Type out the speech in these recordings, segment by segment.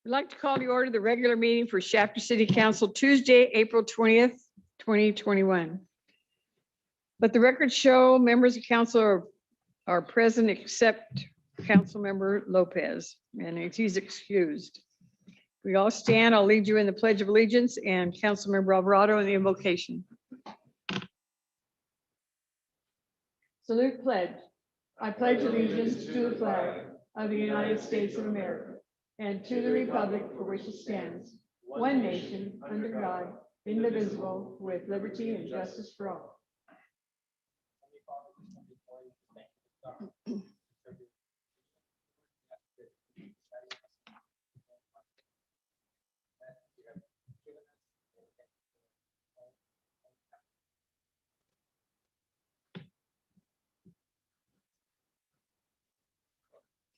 I'd like to call to order the regular meeting for Shafter City Council Tuesday, April 20th, 2021. Let the record show members of council are present except Councilmember Lopez, and he's excused. We all stand. I'll lead you in the Pledge of Allegiance and Councilmember Alvarado in the invocation. Salute pledge. I pledge allegiance to the flag of the United States of America and to the republic for which it stands, one nation, under God, indivisible, with liberty and justice for all.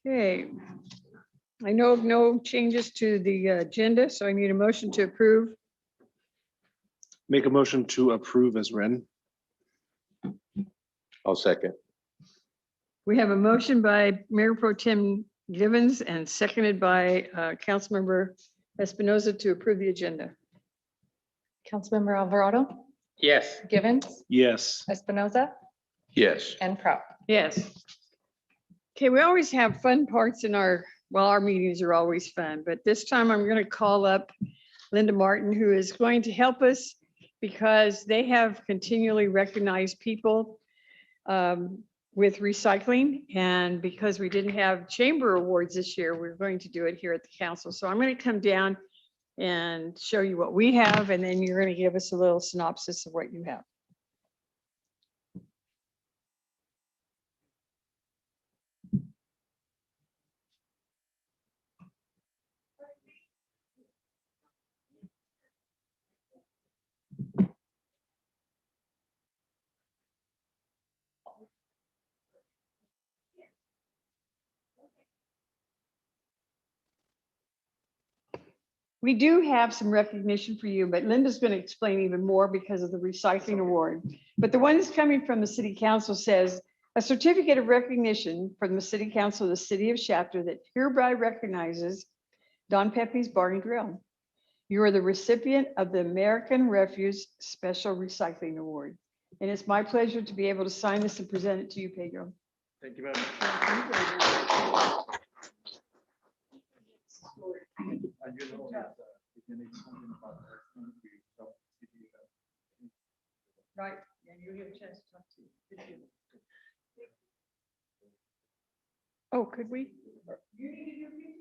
Okay. I know of no changes to the agenda, so I need a motion to approve. Make a motion to approve as read. I'll second. We have a motion by Mayor Pro Tem Givens and seconded by Councilmember Espinoza to approve the agenda. Councilmember Alvarado, Yes. Givens, Yes. Espinoza, Yes. and Prout. Yes. Okay, we always have fun parts in our meetings are always fun, but this time I'm going to call up Linda Martin, who is going to help us because they have continually recognized people with recycling. And because we didn't have chamber awards this year, we're going to do it here at the council. So I'm going to come down and show you what we have, and then you're going to give us a little synopsis of what you have. We do have some recognition for you, but Linda's going to explain even more because of the recycling award. But the one that's coming from the city council says, a certificate of recognition from the city council of the city of Shafter that hereby recognizes Don Pepe's Bar and Grill. You are the recipient of the American Refuse Special Recycling Award. And it's my pleasure to be able to sign this and present it to you, Pedro. Thank you very much. Right, and you get a chance to talk to you. Oh, could we? You need to do pictures?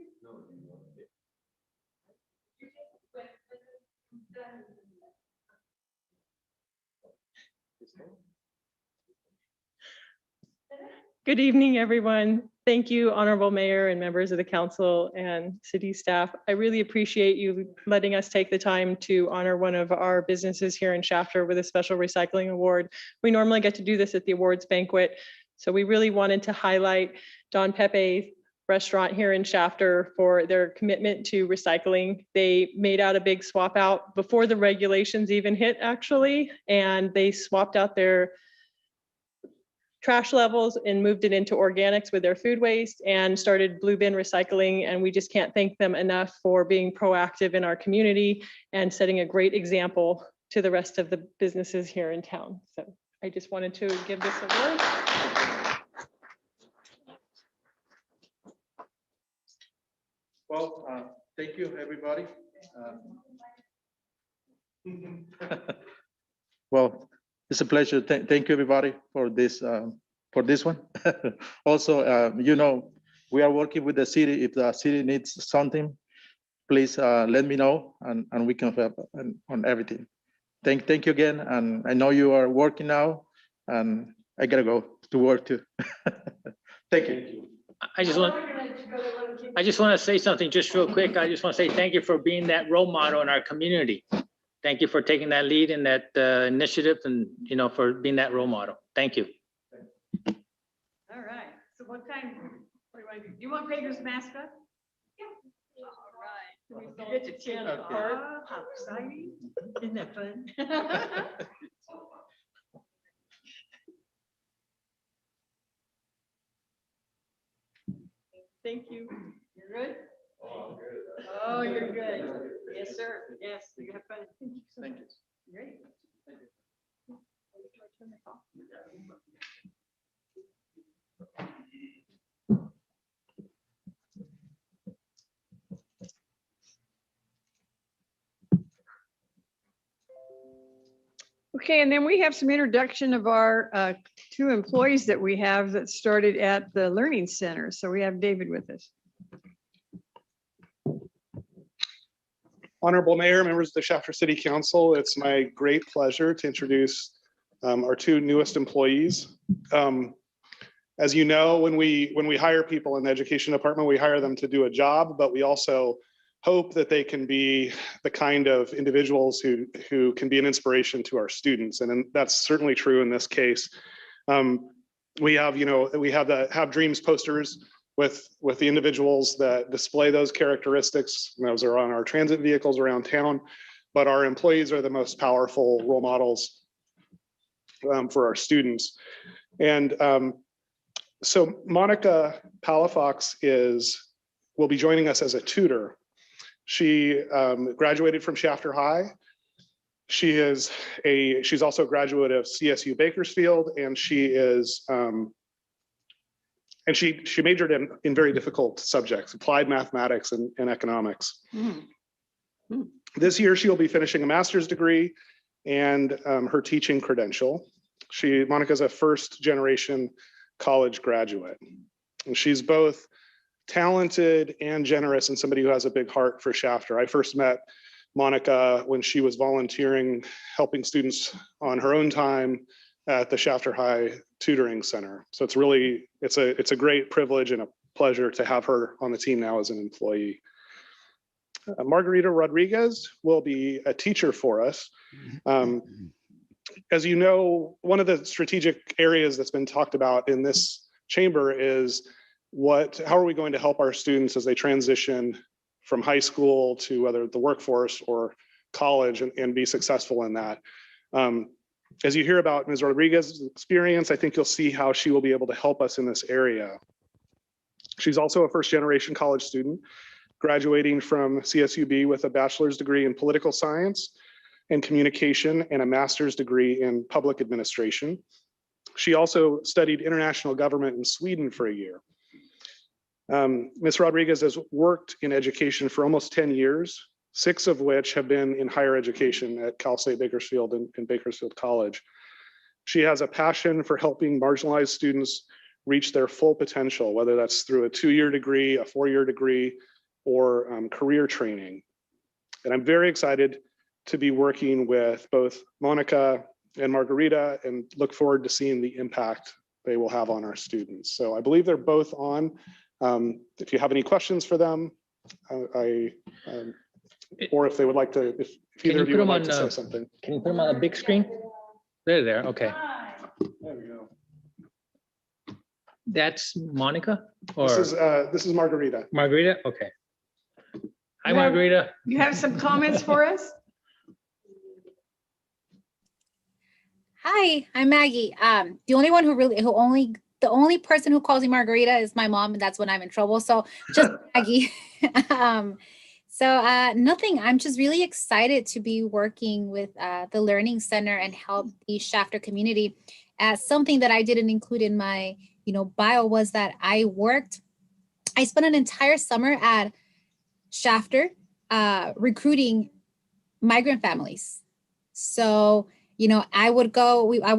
Good evening, everyone. Thank you, Honorable Mayor and members of the council and city staff. I really appreciate you letting us take the time to honor one of our businesses here in Shafter with a special recycling award. We normally get to do this at the awards banquet. So we really wanted to highlight Don Pepe restaurant here in Shafter for their commitment to recycling. They made out a big swap out before the regulations even hit, actually, and they swapped out their trash levels and moved it into organics with their food waste and started blue bin recycling. And we just can't thank them enough for being proactive in our community and setting a great example to the rest of the businesses here in town. So I just wanted to give this award. Well, thank you, everybody. Well, it's a pleasure. Thank you, everybody, for this one. Also, you know, we are working with the city. If the city needs something, please let me know, and we can help on everything. Thank you again, and I know you are working now, and I gotta go to work too. Thank you. I just want to say something just real quick. I just want to say thank you for being that role model in our community. Thank you for taking that lead in that initiative and, you know, for being that role model. Thank you. All right. So what do you want to do? Do you want Pedro's mascot? Yeah. All right. You get to cheer the part. How exciting. Isn't that fun? Thank you. You're good? Oh, I'm good. Oh, you're good. Yes, sir. Yes, you have fun. Thank you. Great. Okay, and then we have some introduction of our two employees that we have that started at the Learning Center. So we have David with us. Honorable Mayor, members of the Shafter City Council, it's my great pleasure to introduce our two newest employees. As you know, when we hire people in the education department, we hire them to do a job, but we also hope that they can be the kind of individuals who can be an inspiration to our students. And that's certainly true in this case. We have the Have Dreams posters with the individuals that display those characteristics. And those are on our transit vehicles around town, but our employees are the most powerful role models for our students. And so Monica Palafox will be joining us as a tutor. She graduated from Shafter High. She's also a graduate of CSU Bakersfield, and she majored in very difficult subjects, applied mathematics and economics. This year, she will be finishing a master's degree and her teaching credential. Monica's a first-generation college graduate, and she's both talented and generous and somebody who has a big heart for Shafter. I first met Monica when she was volunteering, helping students on her own time at the Shafter High Tutoring Center. So it's a great privilege and a pleasure to have her on the team now as an employee. Margarita Rodriguez will be a teacher for us. As you know, one of the strategic areas that's been talked about in this chamber is how are we going to help our students as they transition from high school to whether the workforce or college and be successful in that. As you hear about Ms. Rodriguez's experience, I think you'll see how she will be able to help us in this area. She's also a first-generation college student, graduating from CSUB with a bachelor's degree in political science and communication and a master's degree in public administration. She also studied international government in Sweden for a year. Ms. Rodriguez has worked in education for almost 10 years, 6 of which have been in higher education at Cal State Bakersfield and Bakersfield College. She has a passion for helping marginalized students reach their full potential, whether that's through a 2-year degree, a 4-year degree, or career training. And I'm very excited to be working with both Monica and Margarita and look forward to seeing the impact they will have on our students. So I believe they're both on. If you have any questions for them, or if they would like to, if either of you would like to say something. Can you put them on the big screen? There, okay. There we go. That's Monica or This is Margarita. Margarita? Okay. Hi, Yeah. Margarita. You have some comments for us? Hi, I'm Maggie. The only person who calls me Margarita is my mom, and that's when I'm in trouble. So just Maggie. Nothing. I'm just really excited to be working with the Learning Center and help the Shafter community. Something that I didn't include in my, bio was that I spent an entire summer at Shafter recruiting migrant families. So I would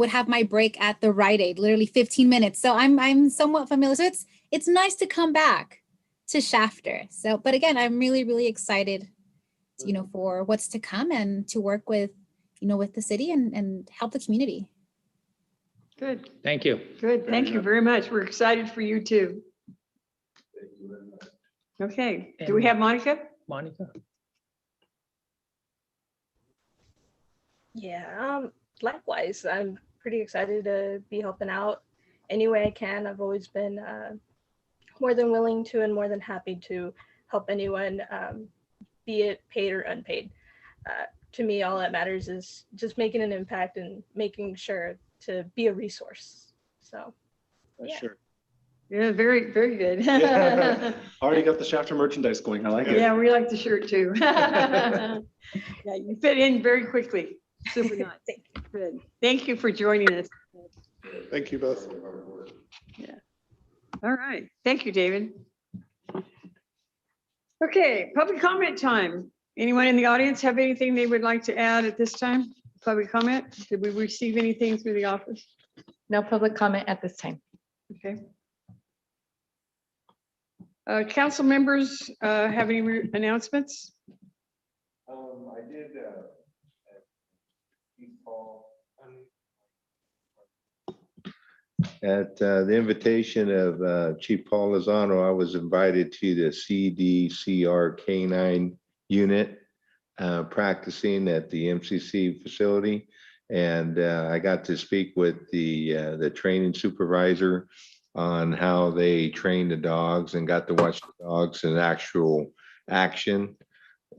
have my break at the Rite Aid, literally 15 minutes. So I'm somewhat familiar. So it's nice to come back to Shafter. So, but again, I'm really, really excited, for what's to come and to work with, with the city and help the community. Good, Thank you. good. Thank you very much. We're excited for you too. Okay, do we have Monica? Monica? Yeah, likewise, I'm pretty excited to be helping out any way I can. I've always been more than willing to and more than happy to help anyone, be it paid or unpaid. To me, all that matters is just making an impact and making sure to be a resource. So, yeah. Sure. Yeah, very, very good. Yeah. Already got the Shafter merchandise going. I like it. Yeah, we like the shirt too. Yeah, you fit in very quickly. Super nice. Good. Thank you for joining us. Thank you both. All right. Thank you, David. Okay, public comment time. Anyone in the audience have anything they would like to add at this time? Public comment? Did we receive anything through the office? No public comment at this time. Okay. Council members have any announcements? I did at the invitation of Chief Paul Lozano, I was invited to the CDCR K9 unit practicing at the MCC facility. And I got to speak with the training supervisor on how they train the dogs and got to watch the dogs in actual action,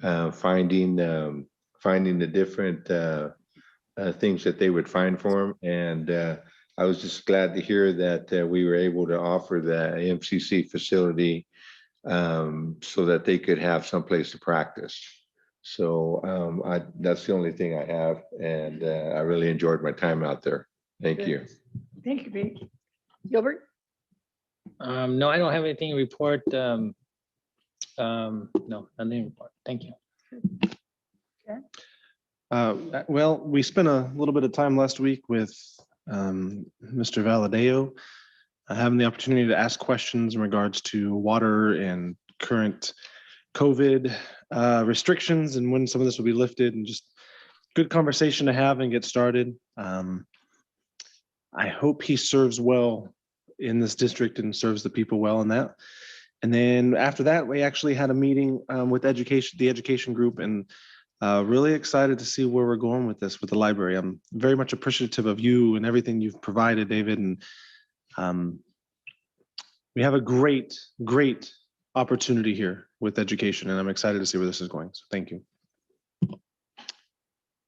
finding the different things that they would find for them. And I was just glad to hear that we were able to offer the MCC facility so that they could have someplace to practice. So that's the only thing I have. And I really enjoyed my time out there. Thank you. Thank you, Pete. Gilbert? No, I don't have anything to report. No, nothing to report. Thank you. Well, we spent a little bit of time last week with Mr. Valadeo, having the opportunity to ask questions in regards to water and current COVID restrictions and when some of this will be lifted, and just good conversation to have and get started. I hope he serves well in this district and serves the people well in that. And then after that, we actually had a meeting with the education group, and really excited to see where we're going with this with the library. I'm very much appreciative of you and everything you've provided, David. And we have a great opportunity here with education, and I'm excited to see where this is going. So thank you.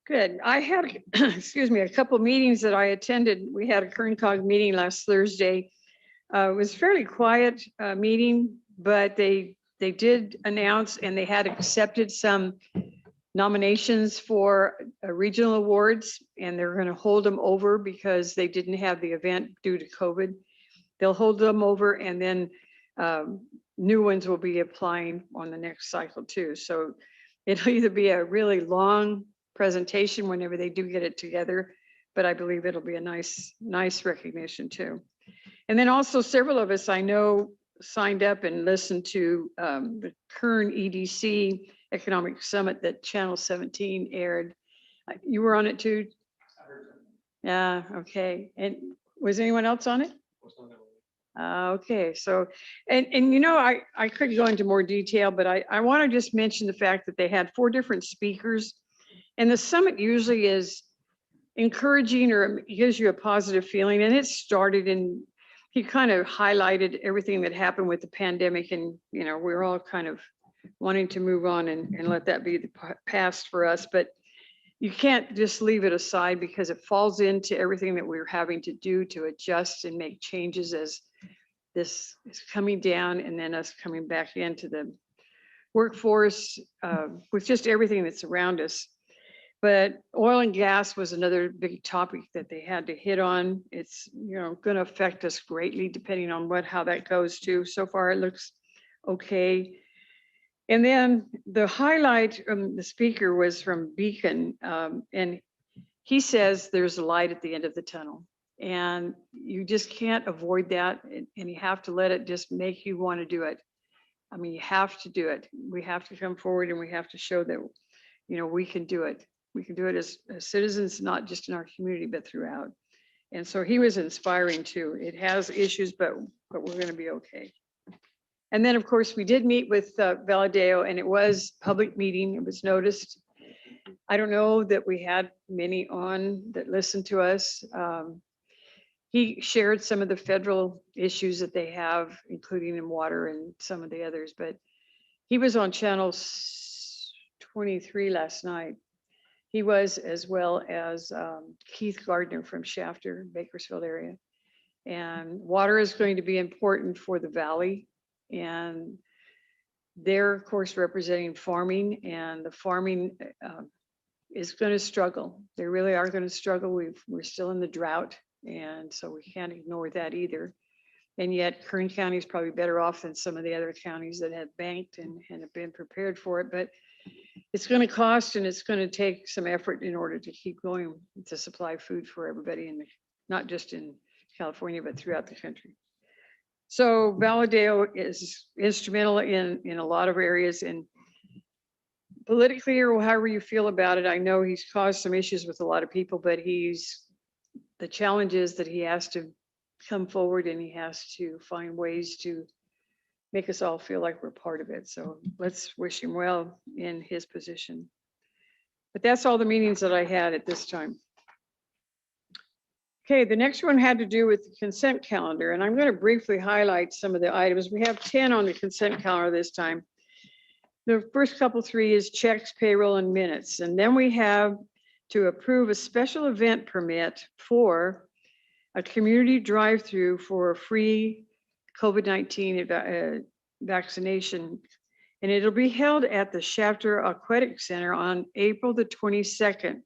Good. I had, excuse me, a couple meetings that I attended. We had a KernCog meeting last Thursday. It was a fairly quiet meeting, but they did announce and they had accepted some nominations for regional awards, and they're going to hold them over because they didn't have the event due to COVID. They'll hold them over, and then new ones will be applying on the next cycle too. So it'll either be a really long presentation whenever they do get it together, but I believe it'll be a nice recognition too. And then also several of us I know signed up and listened to the Kern EDC Economic Summit that Channel 17 aired. You were on it too? Yeah, okay. And was anyone else on it? Okay, so, and you know, I could go into more detail, but I want to just mention the fact that they had 4 different speakers, and the summit usually is encouraging or gives you a positive feeling. And it started in, he kind of highlighted everything that happened with the pandemic, and, you know, we're all kind of wanting to move on and let that be the past for us. But you can't just leave it aside because it falls into everything that we're having to do to adjust and make changes as this is coming down, and then us coming back into the workforce with just everything that's around us. But oil and gas was another big topic that they had to hit on. It's, you know, going to affect us greatly depending on how that goes to. So far, it looks okay. And then the highlight from the speaker was from Beacon, and he says there's a light at the end of the tunnel, and you just can't avoid that, and you have to let it just make you want to do it. I mean, you have to do it. We have to come forward, and we have to show that, you know, we can do it. We can do it as citizens, not just in our community, but throughout. And so he was inspiring too. It has issues, but we're going to be okay. And then, of course, we did meet with Valadeo, and it was a public meeting. It was noticed. I don't know that we had many on that listened to us. He shared some of the federal issues that they have, including in water and some of the others, but he was on channel 23 last night. He was, as well as Keith Gardner from Shafter, Bakersfield area. And water is going to be important for the valley. And they're, of course, representing farming, and the farming is going to struggle. They really are going to struggle. We're still in the drought, and so we can't ignore that either. And yet Kern County is probably better off than some of the other counties that have banked and have been prepared for it. But it's going to cost, and it's going to take some effort in order to keep going to supply food for everybody, not just in California, but throughout the country. So Valadeo is instrumental in a lot of areas, and politically, or however you feel about it, I know he's caused some issues with a lot of people, but the challenge is that he has to come forward and he has to find ways to make us all feel like we're part of it. So let's wish him well in his position. But that's all the meetings that I had at this time. Okay, the next one had to do with the consent calendar, and I'm going to briefly highlight some of the items. We have 10 on the consent calendar this time. The first couple 3 is checks, payroll, and minutes. And then we have to approve a special event permit for a community drive-through for a free COVID-19 vaccination. And it'll be held at the Shafter Aquatic Center on April the 22nd.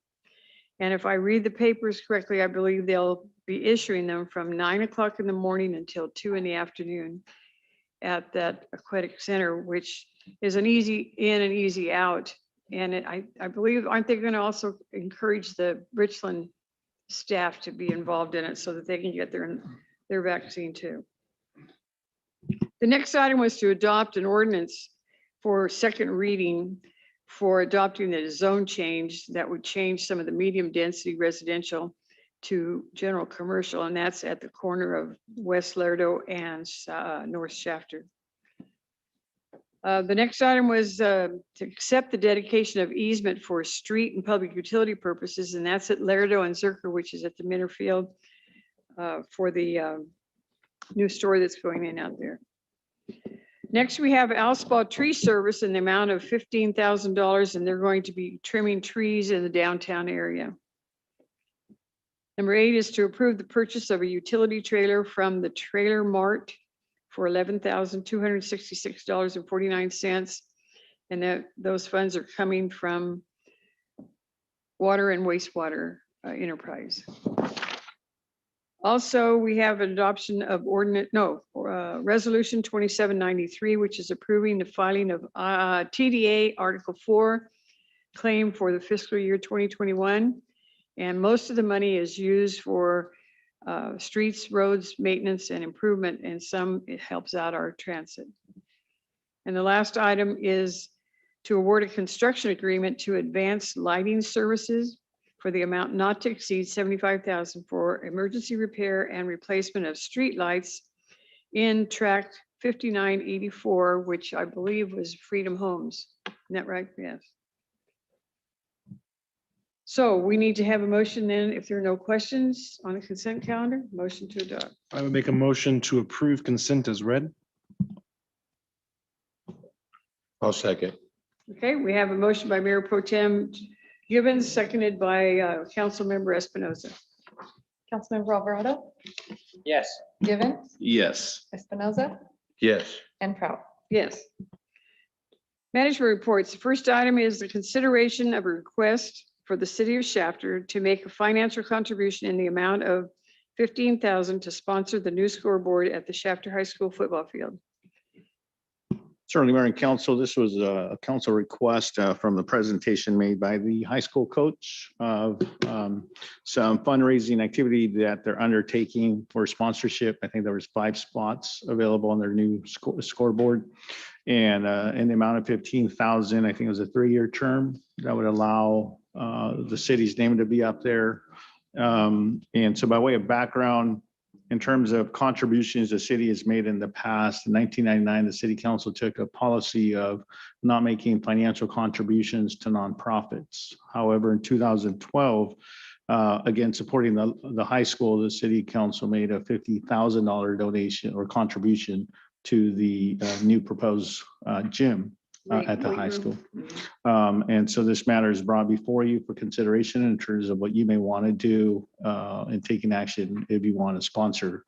And if I read the papers correctly, I believe they'll be issuing them from 9 o'clock in the morning until 2 in the afternoon at that aquatic center, which is an easy in and easy out. And I believe, aren't they going to also encourage the Richland staff to be involved in it so that they can get their vaccine too? The next item was to adopt an ordinance for second reading for adopting the zone change that would change some of the medium density residential to general commercial, and that's at the corner of West Lerdo and North Shafter. The next item was to accept the dedication of easement for street and public utility purposes, and that's at Lerdo and Zerker, which is at the Minter Field, for the new store that's going in out there. Next, we have Alspa Tree Service in the amount of $15,000, and they're going to be trimming trees in the downtown area. Number 8 is to approve the purchase of a utility trailer from the Trailer Mart for $11,266.49. And those funds are coming from Water and Wastewater Enterprise. Also, we have an adoption of Resolution 2793, which is approving the filing of TDA Article 4 claim for the fiscal year 2021. And most of the money is used for streets, roads, maintenance, and improvement, and some it helps out our transit. And the last item is to award a construction agreement to Advanced Lighting Services for the amount not to exceed $75,000 for emergency repair and replacement of street lights in tract 5984, which I believe was Freedom Homes. Isn't that right? Yes. So we need to have a motion then, if there are no questions on the consent calendar, motion to adopt. I would make a motion to approve consent as read. I'll second. Okay, we have a motion by Mayor Pro Tem Gibbons, seconded by Councilmember Espinoza. Councilmember Alvarado, Yes. Givens, Yes. Espinoza, Yes. and Proud. Yes. Management reports. The first item is the consideration of a request for the city of Shafter to make a financial contribution in the amount of $15,000 to sponsor the new scoreboard at the Shafter High School football field. Certainly, Mayor and Council, this was a council request from the presentation made by the high school coach of some fundraising activity that they're undertaking for sponsorship. I think there was 5 spots available on their new scoreboard. And in the amount of $15,000, I think it was a 3-year term that would allow the city's name to be up there. And so by way of background, in terms of contributions the city has made in the past, in 1999, the city council took a policy of not making financial contributions to nonprofits. However, in 2012, again, supporting the high school, the city council made a $50,000 donation or contribution to the new proposed gym at the high school. And so this matter is brought before you for consideration in terms of what you may want to do in taking action if you want to sponsor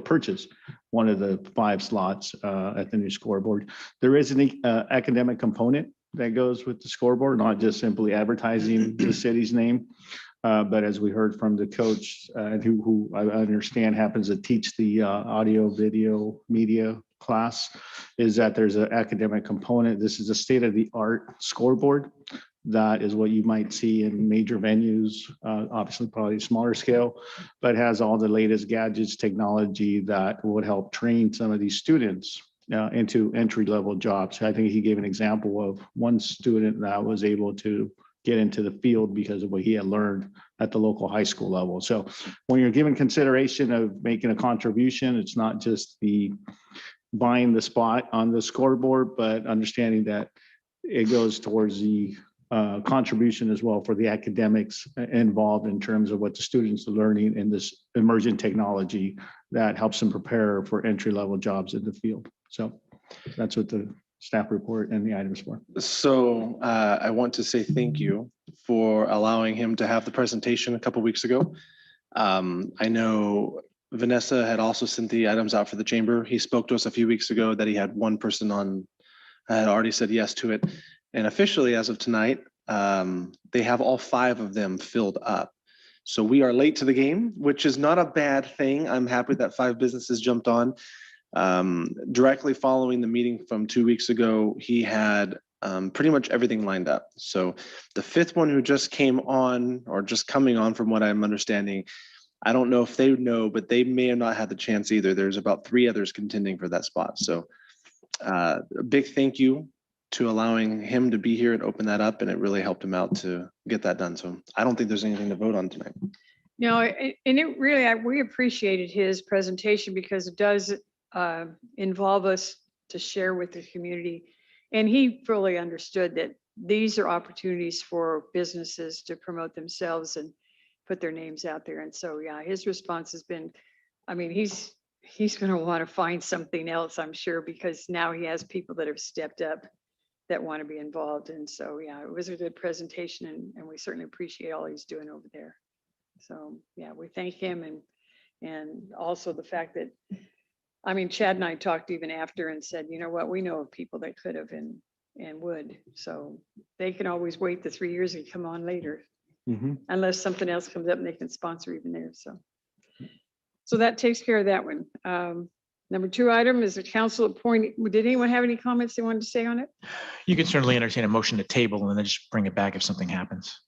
purchase one of the 5 slots at the new scoreboard. There is an academic component that goes with the scoreboard, not just simply advertising the city's name. But as we heard from the coach, who I understand happens to teach the audio, video, media class, is that there's an academic component. This is a state-of-the-art scoreboard. That is what you might see in major venues, obviously probably smaller scale, but has all the latest gadgets, technology that would help train some of these students into entry-level jobs. I think he gave an example of one student that was able to get into the field because of what he had learned at the local high school level. So when you're given consideration of making a contribution, it's not just the buying the spot on the scoreboard, but understanding that it goes towards the contribution as well for the academics involved in terms of what the students are learning in this emerging technology that helps them prepare for entry-level jobs in the field. So that's what the staff report and the items for. So I want to say thank you for allowing him to have the presentation a couple weeks ago. I know Vanessa had also sent the items out for the chamber. He spoke to us a few weeks ago that he had one person on, had already said yes to it. And officially, as of tonight, they have all 5 of them filled up. So we are late to the game, which is not a bad thing. I'm happy that 5 businesses jumped on. Directly following the meeting from 2 weeks ago, he had pretty much everything lined up. So the 5th one who just came on, or just coming on from what I'm understanding, I don't know if they know, but they may have not had the chance either. There's about 3 others contending for that spot. So a big thank you to allowing him to be here and open that up, and it really helped him out to get that done. So I don't think there's anything to vote on tonight. No, and it really, we appreciated his presentation because it does involve us to share with the community. And he fully understood that these are opportunities for businesses to promote themselves and put their names out there. And so, yeah, his response has been, I mean, he's going to want to find something else, I'm sure, because now he has people that have stepped up that want to be involved. And so, yeah, it was a good presentation, and we certainly appreciate all he's doing over there. So, yeah, we thank him, and also the fact that, I mean, Chad and I talked even after and said, you know what, we know of people that could have and would. So they can always wait the 3 years and come on later, unless something else comes up and they can sponsor even there. So that takes care of that one. Number 2 item is a council appointee. Did anyone have any comments they wanted to say on it? You can certainly entertain a motion to table and then just bring it back if something happens.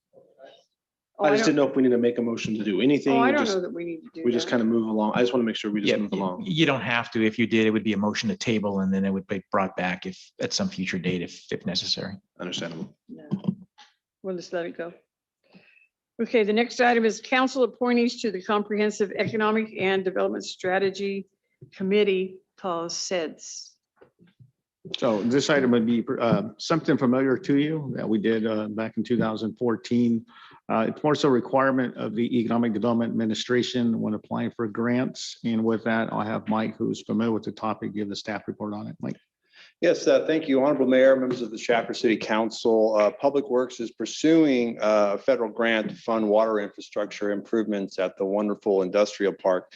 I just didn't know if we need to make a motion to do anything. Oh, I don't know that we need to do that. We just kind of move along. I just want to make sure we just move along. You don't have to. If you did, it would be a motion to table and then it would be brought back if at some future date, if necessary. Understandable. No. We'll just let it go. Okay, the next item is council appointees to the Comprehensive Economic and Development Strategy Committee, called SEDS. So this item would be something familiar to you that we did back in 2014. It's more so a requirement of the Economic Development Administration when applying for grants. And with that, I'll have Mike, who's familiar with the topic, give the staff report on it. Mike. Yes, thank you, Honorable Mayor, members of the Shafter City Council. Public Works is pursuing a federal grant to fund water infrastructure improvements at the wonderful industrial park.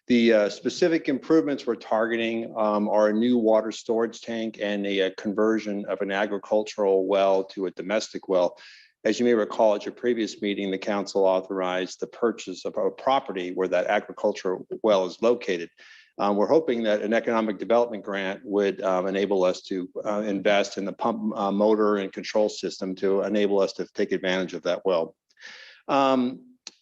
The specific improvements we're targeting are a new water storage tank and a conversion of an agricultural well to a domestic well. As you may recall, at your previous meeting, the council authorized the purchase of a property where that agricultural well is located. We're hoping that an economic development grant would enable us to invest in the pump motor and control system to enable us to take advantage of that well.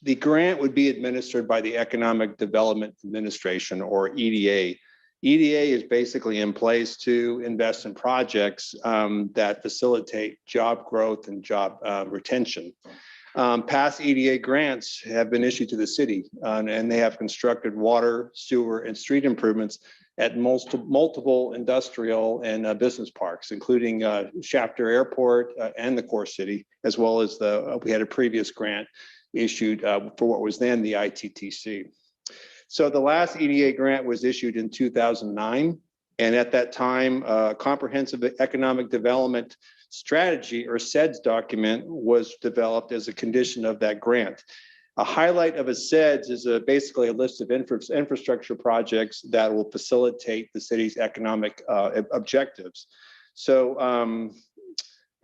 The grant would be administered by the Economic Development Administration, or EDA. EDA is basically in place to invest in projects that facilitate job growth and job retention. Past EDA grants have been issued to the city, and they have constructed water, sewer, and street improvements at multiple industrial and business parks, including Shafter Airport and the core city, as well as we had a previous grant issued for what was then the ITTC. So the last EDA grant was issued in 2009. And at that time, Comprehensive Economic Development Strategy, or SEDS document, was developed as a condition of that grant. A highlight of a SEDS is basically a list of infrastructure projects that will facilitate the city's economic objectives. So,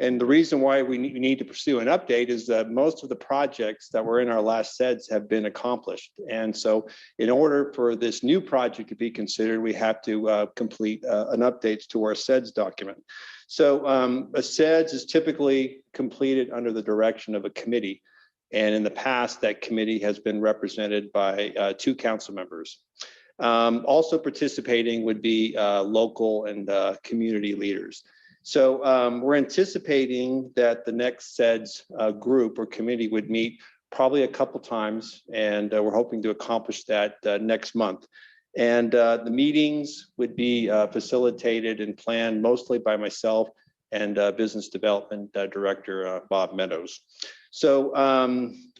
and the reason why we need to pursue an update is that most of the projects that were in our last SEDS have been accomplished. And so in order for this new project to be considered, we have to complete an update to our SEDS document. So a SEDS is typically completed under the direction of a committee. And in the past, that committee has been represented by 2 council members. Also participating would be local and community leaders. So we're anticipating that the next SEDS group or committee would meet probably a couple times, and we're hoping to accomplish that next month. And the meetings would be facilitated and planned mostly by myself and Business Development Director Bob Meadows. So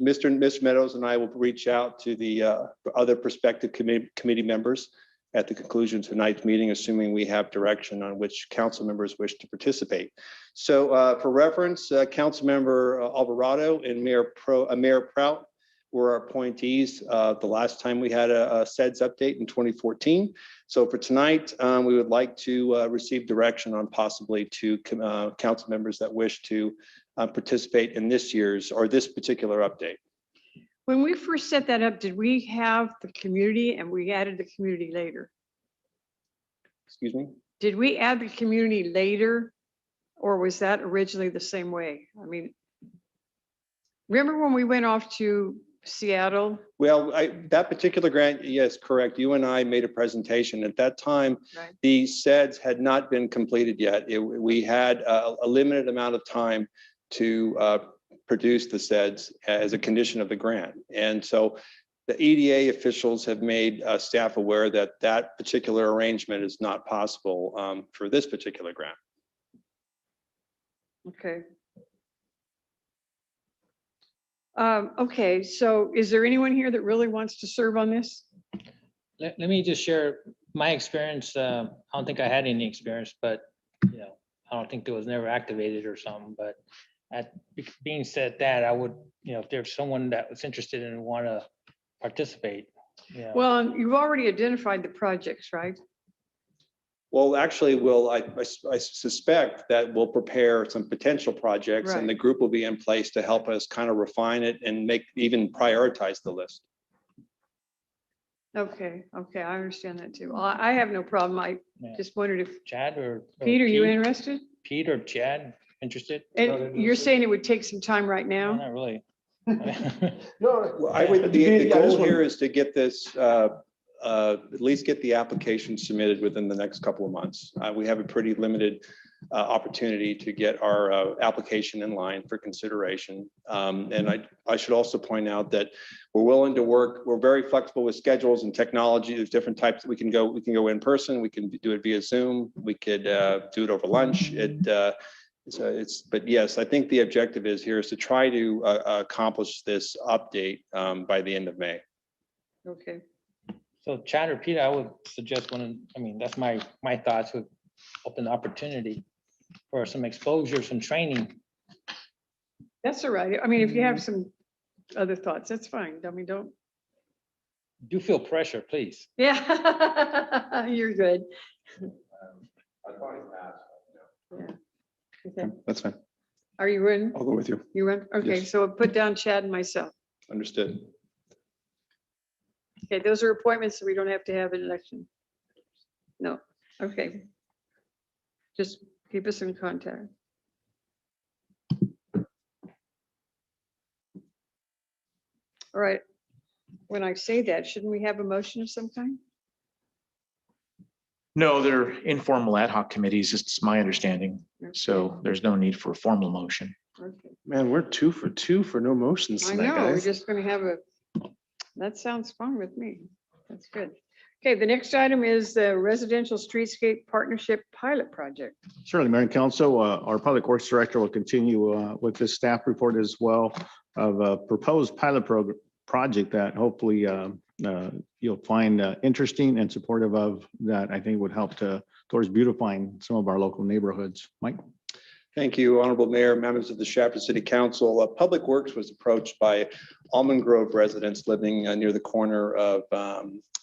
Mr. Meadows and I will reach out to the other prospective committee members at the conclusion of tonight's meeting, assuming we have direction on which council members wish to participate. So for reference, Councilmember Alvarado and Mayor Prout were our appointees the last time we had a SEDS update in 2014. So for tonight, we would like to receive direction on possibly 2 council members that wish to participate in this year's or this particular update. When we first set that up, did we have the community and we added the community later? Excuse me? Did we add the community later, or was that originally the same way? I mean, remember when we went off to Seattle? Well, that particular grant, yes, correct. You and I made a presentation. At that time, Right. the SEDS had not been completed yet. We had a limited amount of time to produce the SEDS as a condition of the grant. And so the EDA officials have made staff aware that that particular arrangement is not possible for this particular grant. Okay. Okay, so is there anyone here that really wants to serve on this? Let me just share my experience. I don't think I had any experience, but I don't think it was never activated or something, but being said that, I would, if there's someone that was interested and want to participate. Well, you've already identified the projects, right? Well, actually, I suspect that we'll prepare some potential projects and the group will be in place to help us kind of refine it and even prioritize the list. Okay, I understand that too. Well, I have no problem. I just wondered if Chad or Pete, are you interested? Pete or Chad interested? And you're saying it would take some time right now? No, not really. Well, the goal here is to get this, at least get the application submitted within the next couple of months. We have a pretty limited opportunity to get our application in line for consideration. And I should also point out that we're willing to work. We're very flexible with schedules and technology. There's different types that we can go in person. We can do it via Zoom. We could do it over lunch. But yes, I think the objective is to try to accomplish this update by the end of May. Okay. So Chad or Peter, I would suggest that's my thoughts, would open the opportunity for some exposure, some training. That's all right. I mean, if you have some other thoughts, that's fine. I mean, don't. Do feel pressure, please. Yeah, you're good. Yeah. Okay. That's fine. Are you in? I'll go with you. You in? Okay, Yes. so put down Chad and myself. Understood. Okay, those are appointments, so we don't have to have an election. No, okay. Just keep us in contact. All right. When I say that, shouldn't we have a motion of some kind? No, they're informal ad hoc committees, it's my understanding. So there's no need for a formal motion. Okay. Man, we're 2 for 2 for no motions I tonight, know, we're guys. just gonna have that sounds fun with me. That's good. Okay, the next item is the Residential Streetscape Partnership Pilot Project. Certainly, Mayor and Council, our Public Works Director will continue with this staff report as well of a proposed pilot project that hopefully you'll find interesting and supportive of, that I think would help towards beautifying some of our local neighborhoods. Mike? Thank you, Honorable Mayor, members of the Shafter City Council. Public Works was approached by Almond Grove residents living near the corner of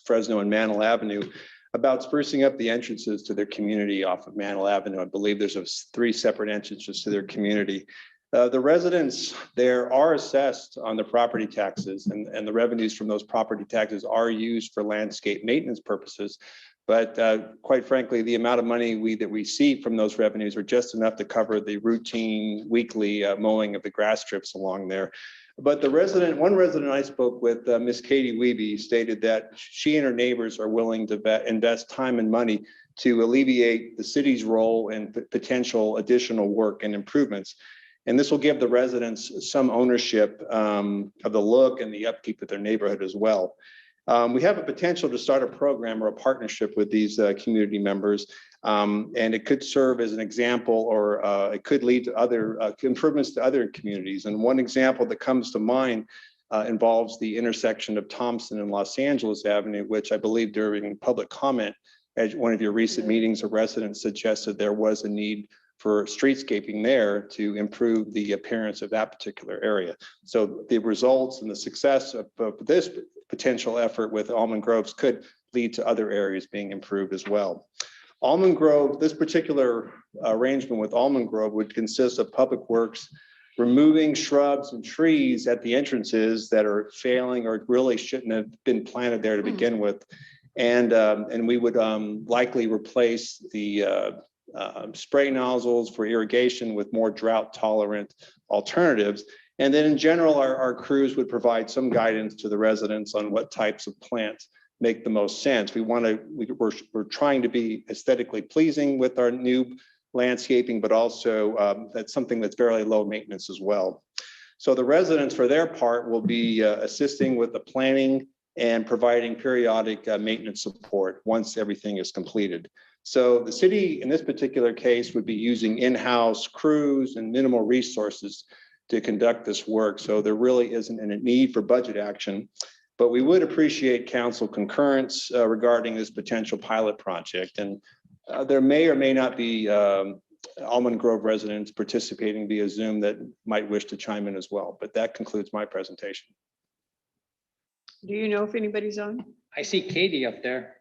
Fresno and Mantle Avenue about sprucing up the entrances to their community off of Mantle Avenue. I believe there's 3 separate entrances to their community. The residents there are assessed on the property taxes, and the revenues from those property taxes are used for landscape maintenance purposes. But quite frankly, the amount of money that we see from those revenues are just enough to cover the routine weekly mowing of the grass strips along there. But one resident I spoke with, Miss Katie Wiebe, stated that she and her neighbors are willing to invest time and money to alleviate the city's role in potential additional work and improvements. And this will give the residents some ownership of the look and the upkeep of their neighborhood as well. We have a potential to start a program or a partnership with these community members, and it could serve as an example, or it could lead to other improvements to other communities. And one example that comes to mind involves the intersection of Thompson and Los Angeles Avenue, which I believe during public comment at one of your recent meetings, a resident suggested there was a need for streetscaping there to improve the appearance of that particular area. So the results and the success of this potential effort with Almond Groves could lead to other areas being improved as well. Almond Grove, this particular arrangement with Almond Grove would consist of Public Works removing shrubs and trees at the entrances that are failing or really shouldn't have been planted there to begin with. And we would likely replace the spray nozzles for irrigation with more drought tolerant alternatives. And then in general, our crews would provide some guidance to the residents on what types of plants make the most sense. We're trying to be aesthetically pleasing with our new landscaping, but also that's something that's very low maintenance as well. So the residents, for their part, will be assisting with the planning and providing periodic maintenance support once everything is completed. So the city, in this particular case, would be using in-house crews and minimal resources to conduct this work. So there really isn't a need for budget action, but we would appreciate council concurrence regarding this potential pilot project. And there may or may not be Almond Grove residents participating via Zoom that might wish to chime in as well. But that concludes my presentation. Do you know if anybody's on? I see Katie up there.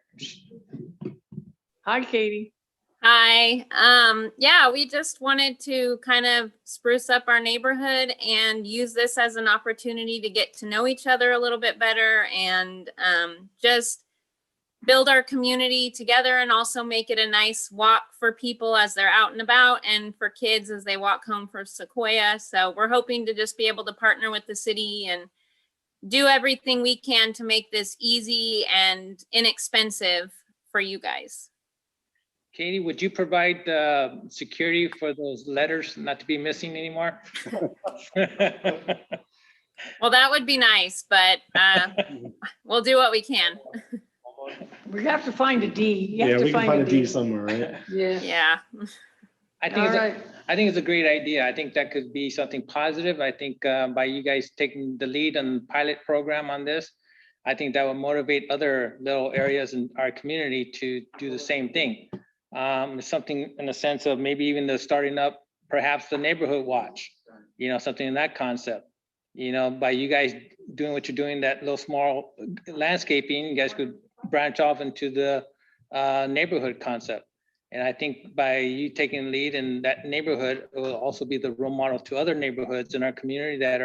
Hi, Katie. Hi. Yeah, we just wanted to kind of spruce up our neighborhood and use this as an opportunity to get to know each other a little bit better and just build our community together, and also make it a nice walk for people as they're out and about, and for kids as they walk home from Sequoia. So we're hoping to just be able to partner with the city and do everything we can to make this easy and inexpensive for you guys. Katie, would you provide security for those letters not to be missing anymore? Well, that would be nice, but we'll do what we can. We have to find a D. You have Yeah, to we can find a D. D somewhere, right? Yeah. Yeah. I think it's a great idea. I think that could be something positive. I think by you guys taking the lead on the pilot program on this, I think that will motivate other little areas in our community to do the same thing. Something in the sense of maybe even the starting up, perhaps the neighborhood watch, something in that concept. By you guys doing what you're doing, that little small landscaping, you guys could branch off into the neighborhood concept. And I think by you taking the lead in that neighborhood, it will also be the role model to other neighborhoods in our community that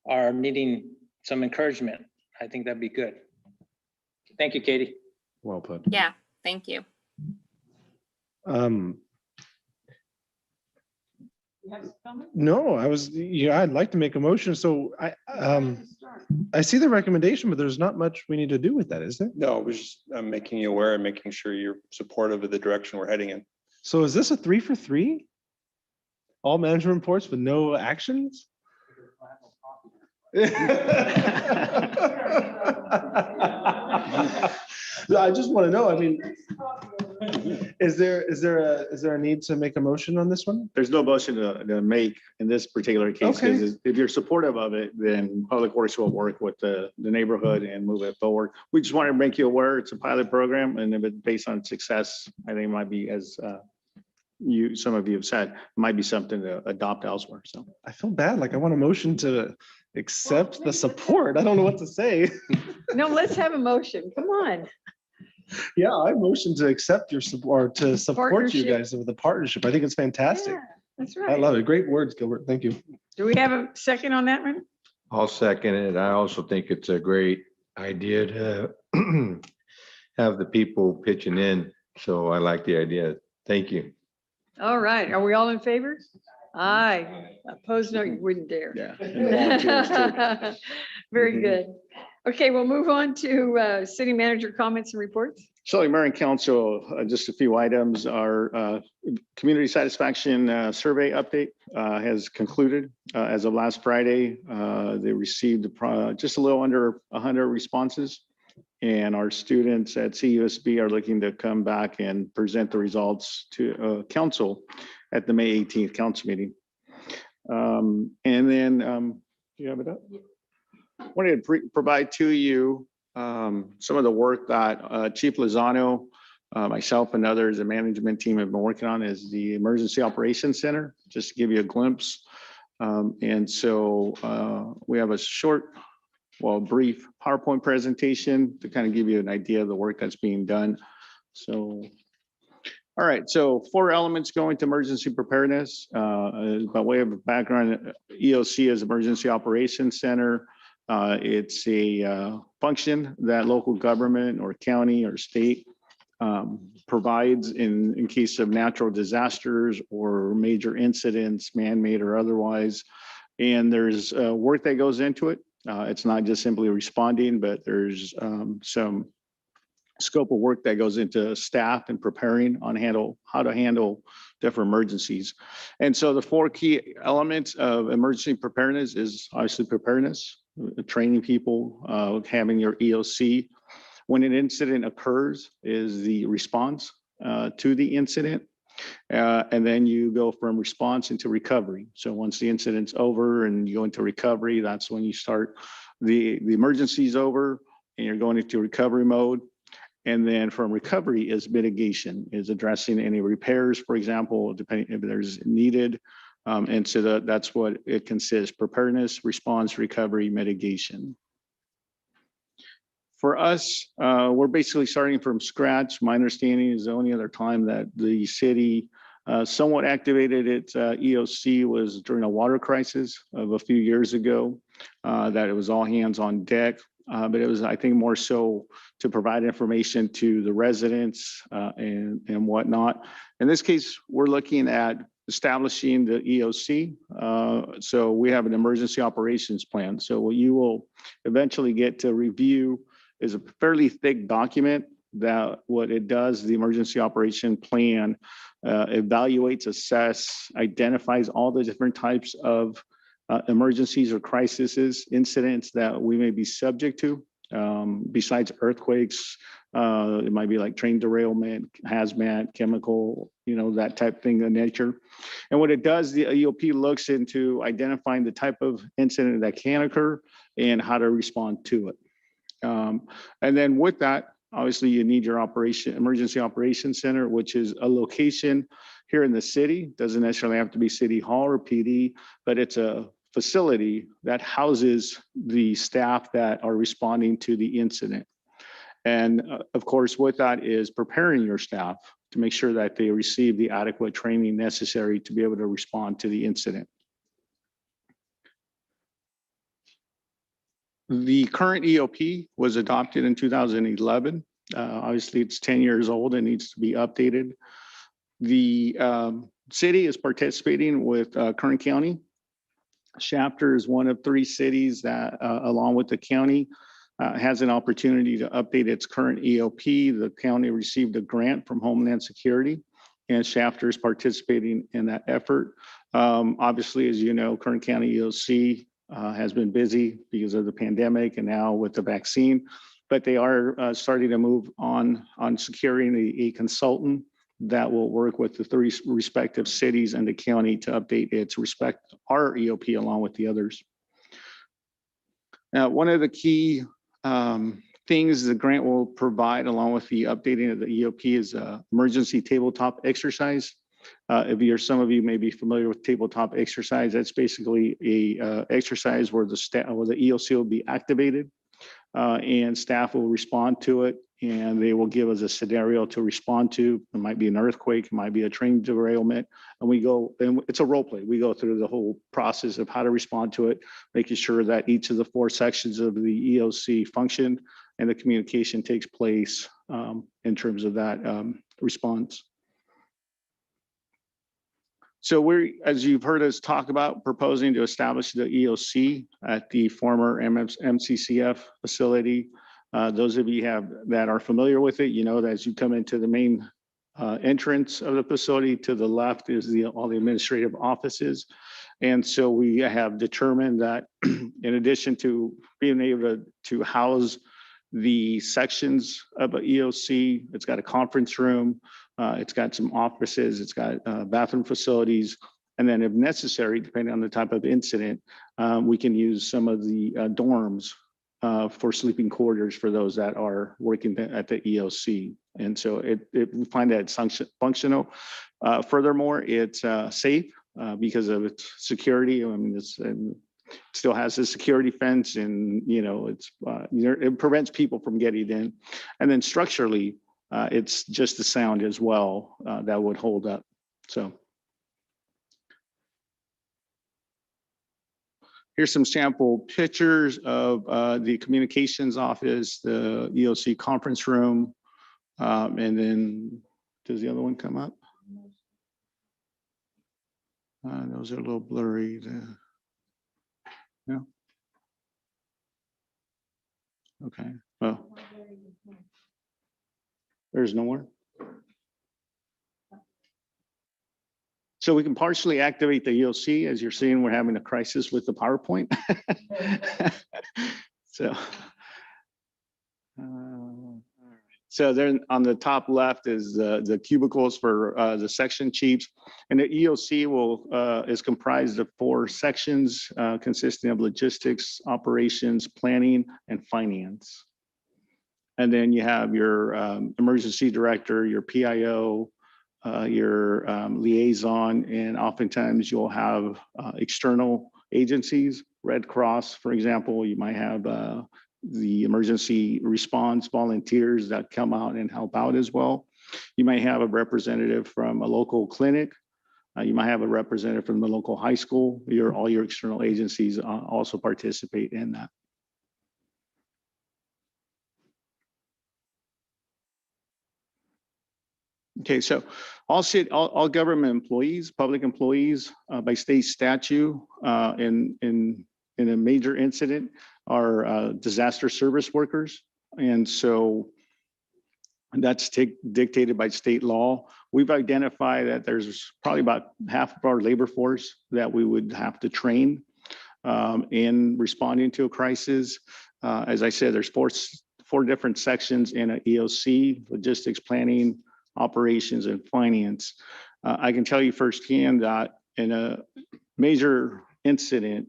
are needing some encouragement. I think that'd be good. Thank you, Katie. Well put. Yeah, thank you. No, I'd like to make a motion. So I see the recommendation, but there's not much we need to do with that, is there? No, we're just making you aware and making sure you're supportive of the direction we're heading in. So is this a 3 for 3? All management reports with no actions? I just want to know, is there a need to make a motion on this one? There's no motion to make in this particular case, Okay. because if you're supportive of it, then Public Works will work with the neighborhood and move it forward. We just want to make you aware it's a pilot program, and if it's based on success, I think it might be as some of you have said, might be something to adopt elsewhere. So I feel bad. Like I want a motion to accept the support. I don't know what to say. No, let's have a motion. Come on. Yeah, I motion to accept your support, to support you Partnership. guys with the partnership. I think it's fantastic. Yeah, that's I right. love it. Great words, Gilbert. Thank you. Do we have a second on that one? I'll second it. I also think it's a great idea to have the people pitching in. So I like the idea. Thank you. All right. Are we all in favor? Aye. Opposed? No, you wouldn't dare. Yeah. Very good. Okay, we'll move on to city manager comments and reports. So Mayor and Council, just a few items. Our community satisfaction survey update has concluded. As of last Friday, they received just a little under 100 responses. And our students at CUSB are looking to come back and present the results to council at the May 18th council meeting. And then, do you have it up? I wanted to provide to you some of the work that Chief Lozano, myself and others, the management team have been working on is the Emergency Operations Center, just to give you a glimpse. And so we have a short, brief PowerPoint presentation to kind of give you an idea of the work that's being done. So, all right, so 4 elements going to emergency preparedness. By way of background, EOC is Emergency Operations Center. It's a function that local government or county or state provides in case of natural disasters or major incidents, man-made or otherwise. And there's work that goes into it. It's not just simply responding, but there's some scope of work that goes into staff and preparing on how to handle different emergencies. And so the 4 key elements of emergency preparedness is obviously preparedness, training people, having your EOC. When an incident occurs is the response to the incident. And then you go from response into recovery. So once the incident's over and you go into recovery, that's when you start the emergency's over and you're going into recovery mode. And then from recovery is mitigation, is addressing any repairs, for example, depending if there's needed. And so that's what it consists: preparedness, response, recovery, mitigation. For us, we're basically starting from scratch. My understanding is the only other time that the city somewhat activated its EOC was during a water crisis of a few years ago, that it was all hands on deck. But it was, I think, more so to provide information to the residents and whatnot. In this case, we're looking at establishing the EOC. So we have an emergency operations plan. So what you will eventually get to review is a fairly thick document that what it does, the emergency operation plan evaluates, assess, identifies all the different types of emergencies or crises, incidents that we may be subject to. Besides earthquakes, it might be like train derailment, hazmat, chemical, that type thing of nature. And what it does, the EOP looks into identifying the type of incident that can occur and how to respond to it. And then with that, obviously you need your emergency operations center, which is a location here in the city. Doesn't necessarily have to be City Hall or PD, but it's a facility that houses the staff that are responding to the incident. And of course, with that is preparing your staff to make sure that they receive the adequate training necessary to be able to respond to the incident. The current EOP was adopted in 2011. Obviously, it's 10 years old and needs to be updated. The city is participating with Kern County. Shafter is one of 3 cities that, along with the county, has an opportunity to update its current EOP. The county received a grant from Homeland Security, and Shafter is participating in that effort. Obviously, as you know, Kern County EOC has been busy because of the pandemic and now with the vaccine, but they are starting to move on securing a consultant that will work with the 3 respective cities and the county to update our EOP along with the others. Now, one of the key things the grant will provide along with the updating of the EOP is an emergency tabletop exercise. Some of you may be familiar with tabletop exercise. That's basically a exercise where the EOC will be activated and staff will respond to it, and they will give us a scenario to respond to. It might be an earthquake, it might be a train derailment, and it's a role play. We go through the whole process of how to respond to it, making sure that each of the 4 sections of the EOC function and the communication takes place in terms of that response. So we're, as you've heard us talk about, proposing to establish the EOC at the former MCCF facility. Those of you that are familiar with it, you know that as you come into the main entrance of the facility, to the left is all the administrative offices. And so we have determined that in addition to being able to house the sections of an EOC, it's got a conference room, it's got some offices, it's got bathroom facilities, and then if necessary, depending on the type of incident, we can use some of the dorms for sleeping quarters for those that are working at the EOC. And so we find that it's functional. Furthermore, it's safe because of its security. I mean, it still has a security fence, and it prevents people from getting in. And then structurally, it's just the sound as well that would hold up. So here's some sample pictures of the communications office, the EOC conference room, and then does the other one come up? Those are a little blurry. Yeah. Okay. Well, there's no more. So we can partially activate the EOC. As you're seeing, we're having a crisis with the PowerPoint. So then on the top left is the cubicles for the section chiefs. And the EOC is comprised of 4 sections consisting of logistics, operations, planning, and finance. And then you have your emergency director, your PIO, your liaison, and oftentimes you'll have external agencies, Red Cross, for example. You might have the emergency response volunteers that come out and help out as well. You might have a representative from a local clinic. You might have a representative from the local high school. All your external agencies also participate in that. Okay, so all government employees, public employees, by state statute, in a major incident, are disaster service workers, and so that's dictated by state law. We've identified that there's probably about half of our labor force that we would have to train in responding to a crisis. As I said, there's four different sections in an EOC: logistics, planning, operations, and finance. I can tell you firsthand that in a major incident,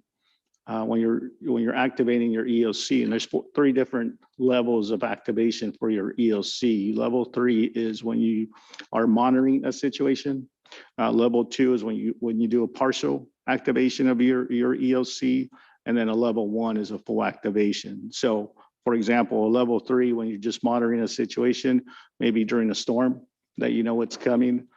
when you're activating your EOC, and there's 3 different levels of activation for your EOC. Level 3 is when you are monitoring a situation. Level 2 is when you do a partial activation of your EOC, and then a level 1 is a full activation. So, for example, a level 3, when you're just monitoring a situation, maybe during a storm that you know what's coming,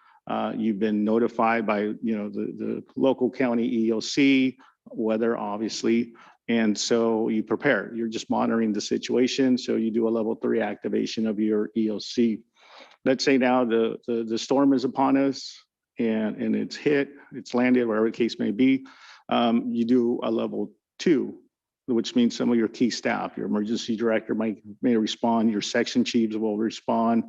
you've been notified by the local county EOC, weather obviously, and so you prepare. You're just monitoring the situation, so you do a level 3 activation of your EOC. Let's say now the storm is upon us and it's landed, wherever the case may be. You do a level 2, which means some of your key staff, your emergency director may respond, your section chiefs will respond,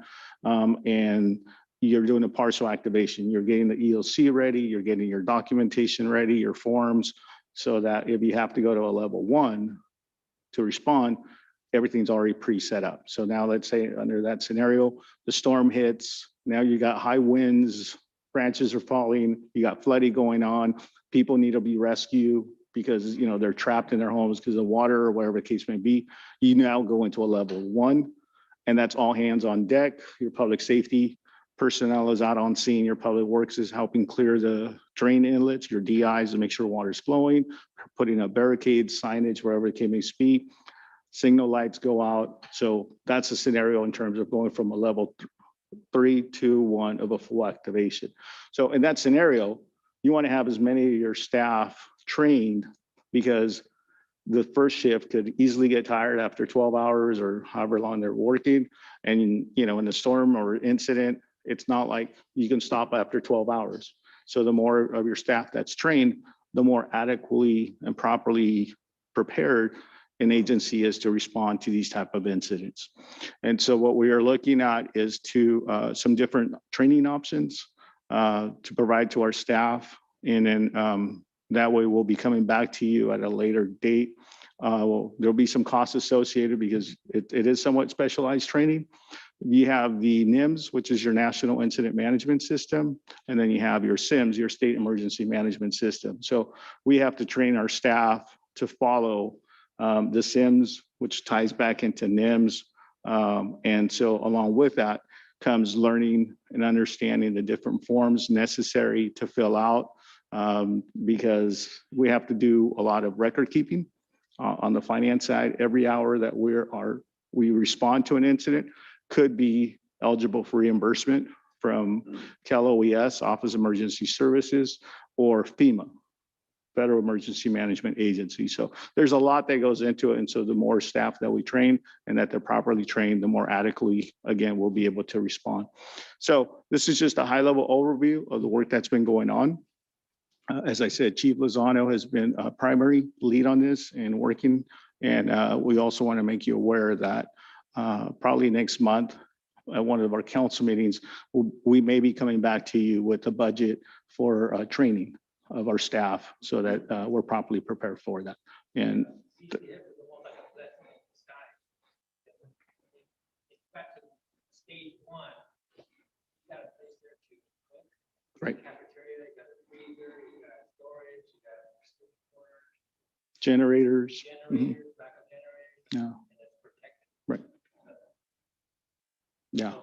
and you're doing a partial activation. You're getting the EOC ready, you're getting your documentation ready, your forms, so that if you have to go to a level 1 to respond, everything's already pre-set up. So now let's say under that scenario, the storm hits, now you got high winds, branches are falling, you got flooding going on, people need to be rescued because they're trapped in their homes because of water or whatever the case may be. You now go into a level 1, and that's all hands on deck. Your public safety personnel is out on scene. Your public works is helping clear the drain inlets, your DIs to make sure water's flowing, putting up barricades, signage, wherever it may be. Signal lights go out. So that's a scenario in terms of going from a level 3, 2, 1 of a full activation. So in that scenario, you want to have as many of your staff trained, because the first shift could easily get tired after 12 hours or however long they're working. And, you know, in the storm or incident, it's not like you can stop after 12 hours. So the more of your staff that's trained, the more adequately and properly prepared an agency is to respond to these type of incidents. And so what we are looking at is some different training options to provide to our staff. And then that way we'll be coming back to you at a later date. There'll be some costs associated because it is somewhat specialized training. You have the NIMS, which is your National Incident Management System, and then you have your SIMS, your State Emergency Management System. So we have to train our staff to follow the SIMS, which ties back into NIMS. And so along with that comes learning and understanding the different forms necessary to fill out, because we have to do a lot of record keeping on the finance side. Every hour that we respond to an incident could be eligible for reimbursement from Cal OES, Office of Emergency Services, or FEMA, Federal Emergency Management Agency. So there's a lot that goes into it. And so the more staff that we train and that they're properly trained, the more adequately, again, we'll be able to respond. So this is just a high level overview of the work that's been going on. As I said, Chief Lozano has been a primary lead on this and working. And we also want to make you aware that probably next month at one of our council meetings, we may be coming back to you with a budget for training of our staff so that we're properly prepared for that. And right. Generators. Mhm. Yeah. Right. Yeah.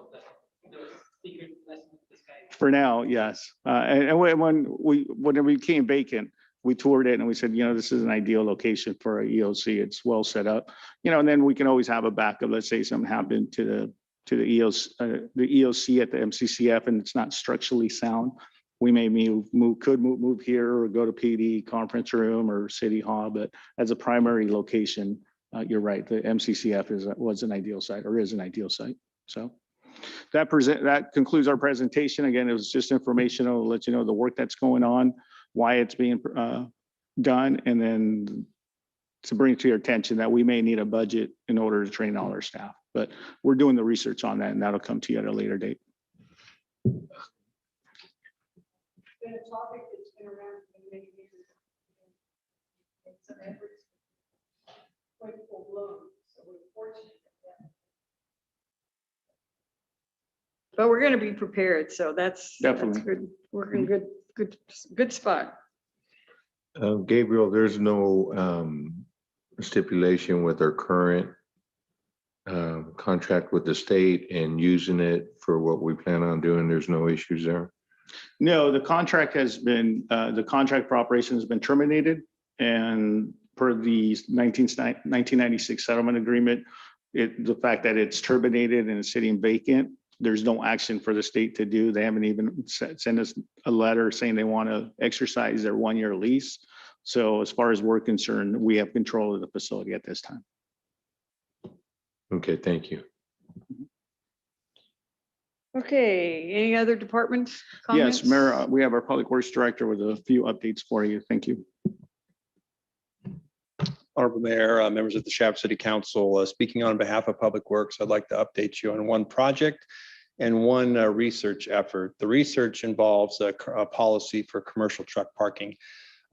For now, yes. And when we became vacant, we toured it and we said, you know, this is an ideal location for a EOC. It's well set up, you know, and then we can always have a backup. Let's say something happened to the EOC at the MCCF and it's not structurally sound. We may move here or go to PD conference room or City Hall, but as a primary location, you're right. The MCCF was an ideal site or is an ideal site. So that concludes our presentation. Again, it was just informational to let you know the work that's going on, why it's being done, and then to bring to your attention that we may need a budget in order to train all our staff. But we're doing the research on that, and that'll come to you at a later date. Been a topic that's been around for many years. Some efforts quite full blown, so we're fortunate. But we're going to be prepared, so that's Definitely good. We're in good spot. Gabriel, there's no stipulation with our current contract with the state and using it for what we plan on doing. There's no issues there. No, the contract has been, the contract for operation has been terminated, and per the 1996 settlement agreement, the fact that it's terminated and it's sitting vacant, there's no action for the state to do. They haven't even sent us a letter saying they want to exercise their 1-year lease. So as far as we're concerned, we have control of the facility at this time. Okay, thank you. Okay, any other departments? Comments? Yes, Mayor, we have our Public Works Director with a few updates for you. Thank you. Honorable Mayor, members of the Shafter City Council, speaking on behalf of Public Works, I'd like to update you on one project and one research effort. The research involves a policy for commercial truck parking.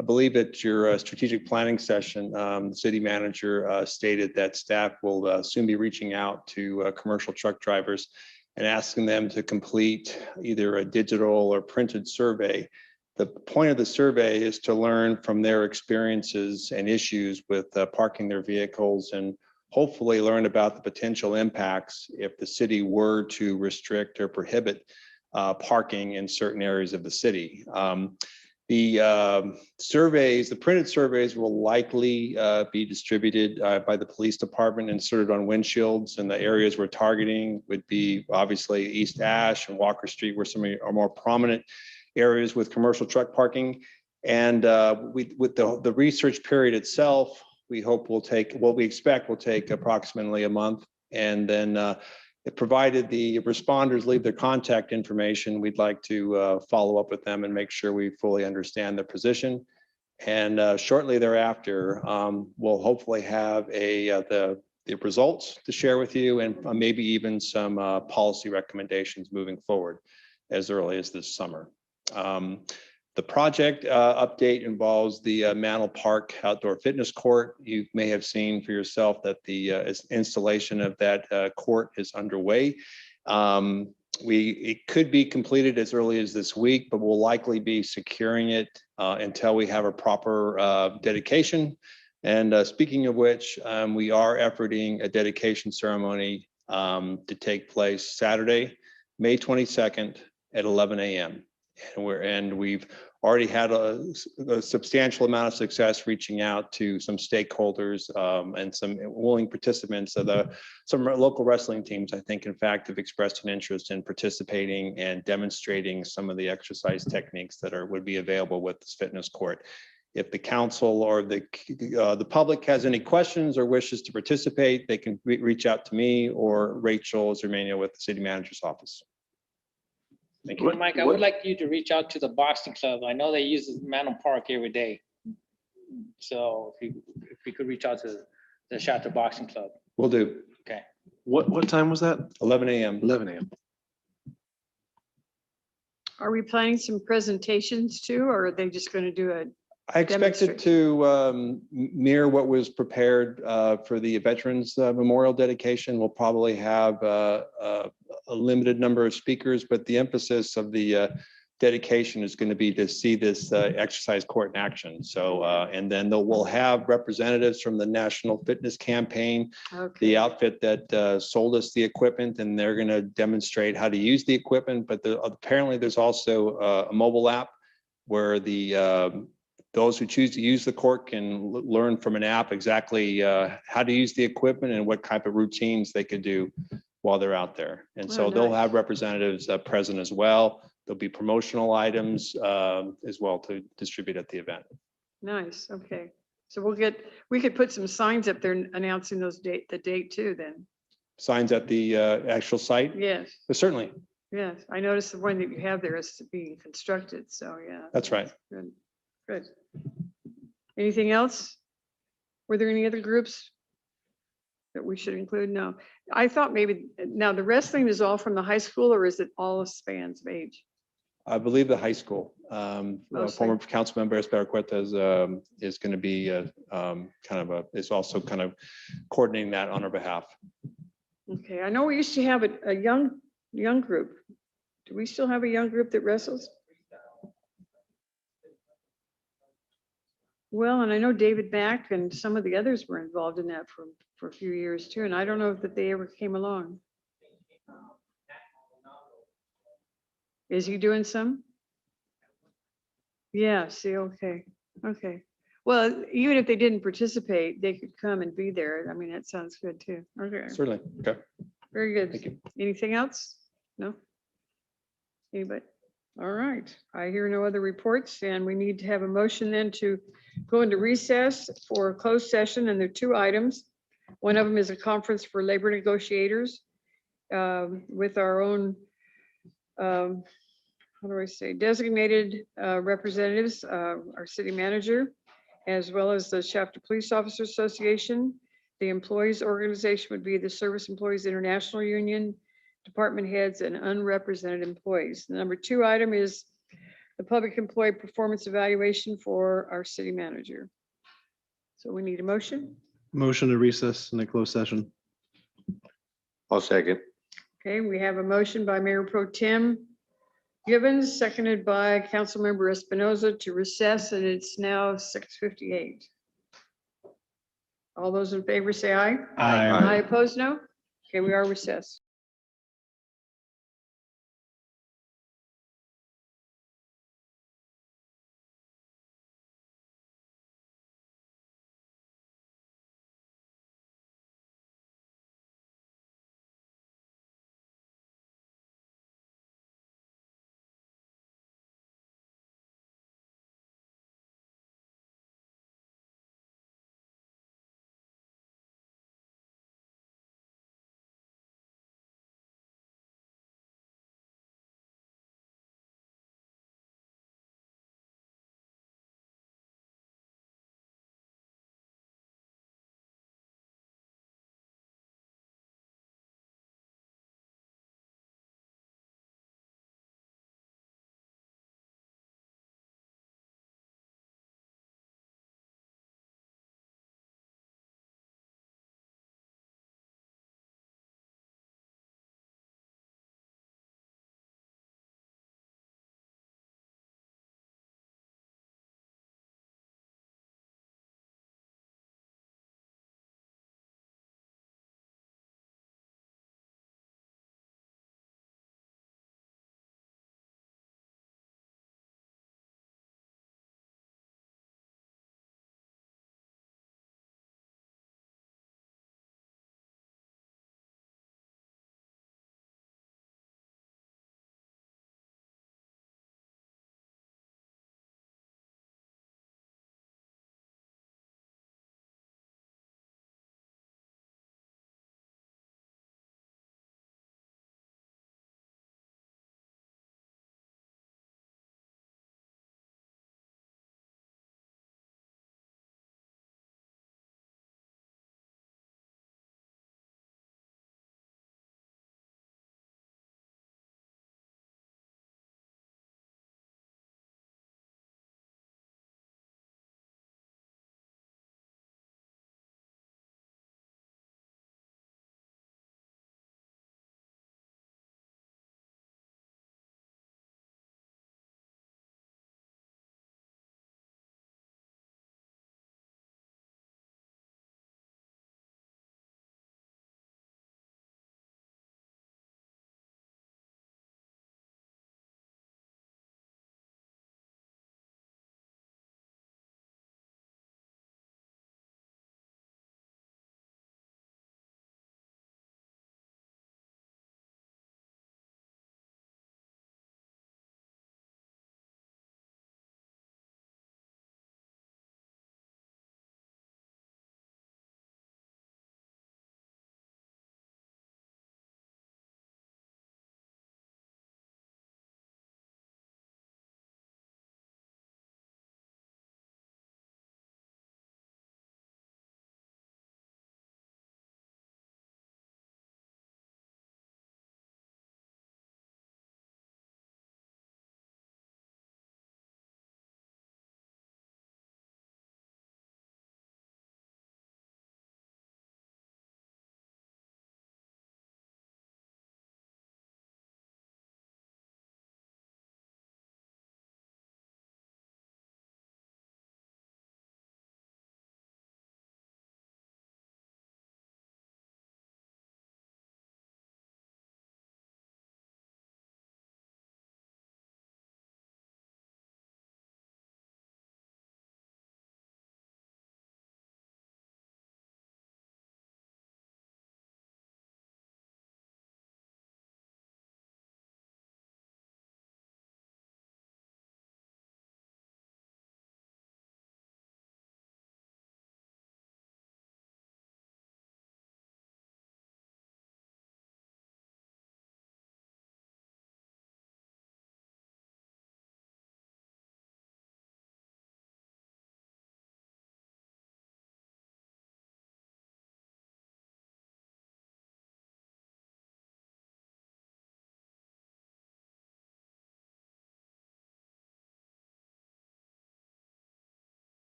I believe at your strategic planning session, the city manager stated that staff will soon be reaching out to commercial truck drivers and asking them to complete either a digital or printed survey. The point of the survey is to learn from their experiences and issues with parking their vehicles and hopefully learn about the potential impacts if the city were to restrict or prohibit parking in certain areas of the city. The surveys, the printed surveys will likely be distributed by the police department, inserted on windshields, and the areas we're targeting would be obviously East Ash and Walker Street, where some are more prominent areas with commercial truck parking. And with the research period itself, we hope will take, what we expect will take approximately a month. And then provided the responders leave their contact information, we'd like to follow up with them and make sure we fully understand their position. And shortly thereafter, we'll hopefully have the results to share with you, and maybe even some policy recommendations moving forward as early as this summer. The project update involves the Mantle Park Outdoor Fitness Court. You may have seen for yourself that the installation of that court is underway. It could be completed as early as this week, but we'll likely be securing it until we have a proper dedication. And speaking of which, we are efforting a dedication ceremony to take place Saturday, May 22nd at 11 a.m. And we've already had a substantial amount of success reaching out to some stakeholders and some willing participants. Some local wrestling teams, I think, in fact, have expressed an interest in participating and demonstrating some of the exercise techniques that would be available with this fitness court. If the council or the public has any questions or wishes to participate, they can reach out to me or Rachel Zermania with the city manager's office. Thank you. Mike, I would like you to reach out to the boxing club. I know they use Mantle Park every day. So if you could reach out to the Shafter Boxing Club. Will do. Okay. What time was that? 11 a.m. 11 a.m. Are we planning some presentations too, or are they just going to do a? I expect it to mirror what was prepared for the Veterans Memorial dedication. We'll probably have a limited number of speakers, but the emphasis of the dedication is going to be to see this exercise court in action. So, and then we'll have representatives from the National Fitness Campaign, the outfit that sold us the equipment, and they're going to demonstrate how to use the equipment. But apparently there's also a mobile app where those who choose to use the court can learn from an app exactly how to use the equipment and what type of routines they could do while they're out there. And so they'll have representatives present as well. There'll be promotional items as well to distribute at the event. Nice. Okay. So we could put some signs up there announcing the date too then. Signs at the actual site? Yes. Certainly. Yes. I noticed the one that you have there is being constructed. So yeah. That's right. Good. Good. Anything else? Were there any other groups that we should include? No. I thought maybe, now the wrestling is all from the high school, or is it all spans of age? I believe the high school. Former council member Esperacueta is going to be is also kind of coordinating that on our behalf. Okay. I know we used to have a young group. Do we still have a young group that wrestles? Well, and I know David Mack and some of the others were involved in that for a few years too. And I don't know that they ever came along. Is he doing some? Yeah, see, okay. Okay. Well, even if they didn't participate, they could come and be there. I mean, that sounds good too. Okay. Certainly. Okay. Very good. Thank you. Anything else? No? Anybody? All right. I hear no other reports, and we need to have a motion then to go into recess for a closed session. And there are two items. One of them is a conference for labor negotiators with our own, how do I say, designated representatives, our city manager, as well as the Shafter Police Officer Association. The employees organization would be the Service Employees International Union, department heads, and unrepresented employees. The number two item is the public employee performance evaluation for our city manager. So we need a motion. Motion to recess in a closed session. I'll second. Okay, we have a motion by Mayor Pro Tem Gibbons, seconded by Councilmember Espinoza to recess, and it's now 6:58. All those in favor say aye. Aye. Aye opposed, no? Okay, we are recessed.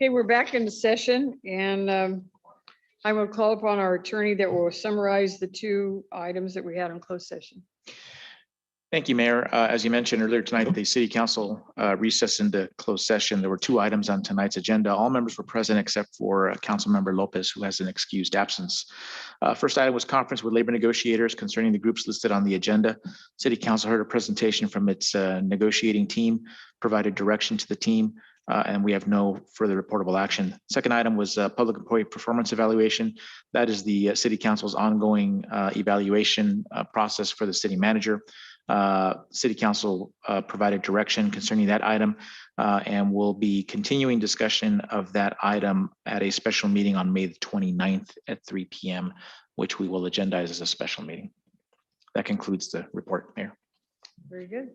Okay, we're back in session and I will call upon our attorney that will summarize the two items that we had in closed session. Thank you, Mayor. As you mentioned earlier tonight, the city council recessed into closed session. There were two items on tonight's agenda. All members were present except for Councilmember Lopez, who has an excused absence. First item was conference with labor negotiators concerning the groups listed on the agenda. City council heard a presentation from its negotiating team, provided direction to the team, and we have no further reportable action. Second item was public employee performance evaluation. That is the city council's ongoing evaluation process for the city manager. City council provided direction concerning that item and will be continuing discussion of that item at a special meeting on May the 29th at 3 p.m., which we will agendize as a special meeting. That concludes the report, Mayor. Very good.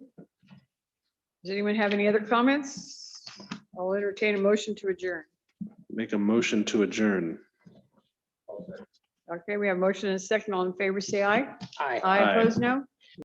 Does anyone have any other comments? I'll entertain a motion to adjourn. Make a motion to adjourn. Okay, we have a motion and a second. All in favor, say aye. Aye. Aye, opposed, no?